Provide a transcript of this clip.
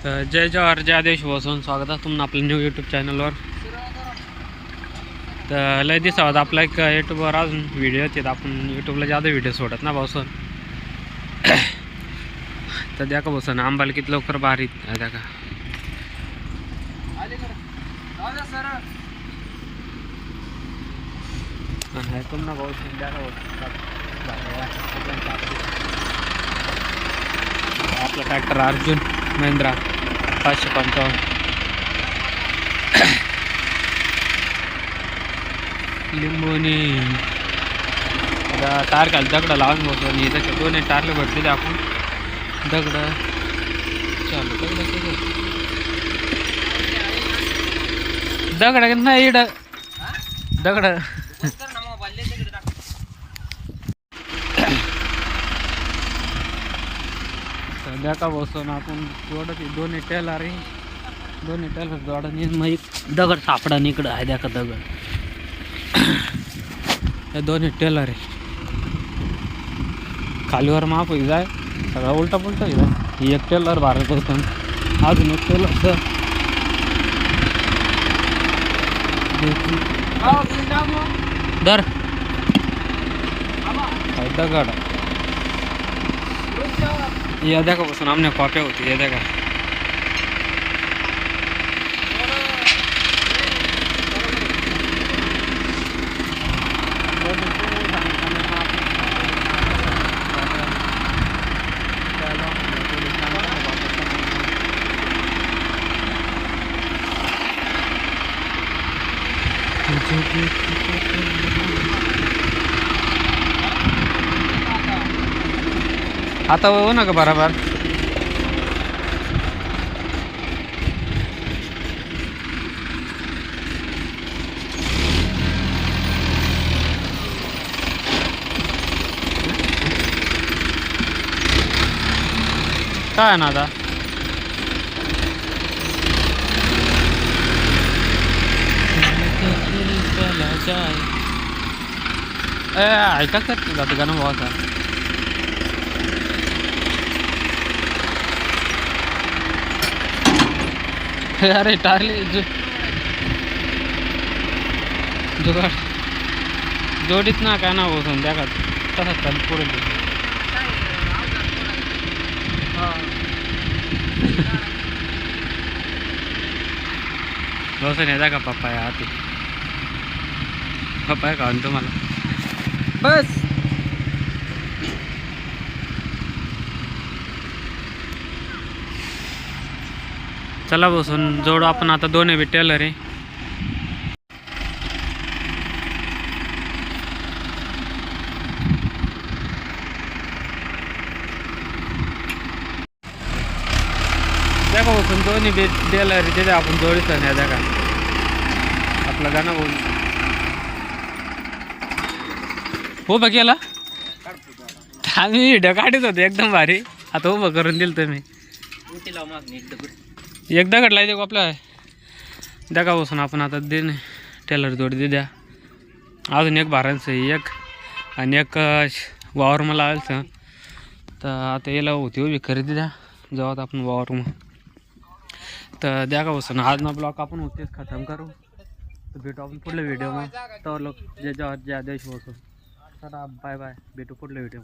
तर जय जवाहर जय आदेश बसून स्वागत आहे तुम्हाला आपल्या न्यू यूट्यूब चॅनलवर. तर लय दिवसात आपला एक यूट्यूबवर अजून व्हिडिओ येतात. आपण यूट्यूबला जादा व्हिडिओ सोडत ना बसून. तर द्या का बसून आंबाला किती लवकर बाहेर येत द्या का. तुम्हाला बसून द्या का आपला ट्रॅक्टर अर्जुन महिंद्रा 555 लिंबूनी टार घाल दगड लावून बसतो. इथं दोन टारले भरलेले आपण दगड चालू दगड नाही इड दगड सध्या का बसून आपण जोडत दोन्ही टेलर जोडून मग एक दगड सापडा इकडं आहे द्या का दगड. हे दोन्ही टेलर आहे खालीवर माप होई जाय सगळा उलटा पुलटा होई जाय. एक टेलर भारत होतो अजून एक टेलर दर दगड या द्या का बसून आमने कॉप्या होती या द्या का. आता हो ना का बराबर काय ना आता ऐका करते जातं का ना भावा. अरे टारले जुगाड जोडीत ना काय ना बसून द्या का तसंच चालू पुढे बसून येता का पप्पा या हाती पप्पा का तुम्हाला बस. चला बसून जोडू आपण आता दोन्ही बी टेलर आहे. द्या का बसून दोन्ही बी टेलर आहे तिथे आपण जोडीत नाही द्या का आपलं गाणं बोल हो बघ केला आम्ही व्हिडिओ काढत होतो एकदम भारी. आता उभं करून दिलं तुम्ही एकदा घडला ते आपल्या द्या का बसून आपण आता दे टेलर जोडी द्या. अजून एक भारांचं एक आणि एक वावर मला आलं तर आता याला होती उभी खरेदी द्या जेव्हा आपण वावर मग तर द्या का बसून आज ना ब्लॉग आपण होतेच खतम करू. तर भेटू आपण पुढल्या व्हिडिओ मग तर लोक जय जवाहर जय आदेश बसून चला बाय बाय भेटू पुढल्या व्हिडिओ.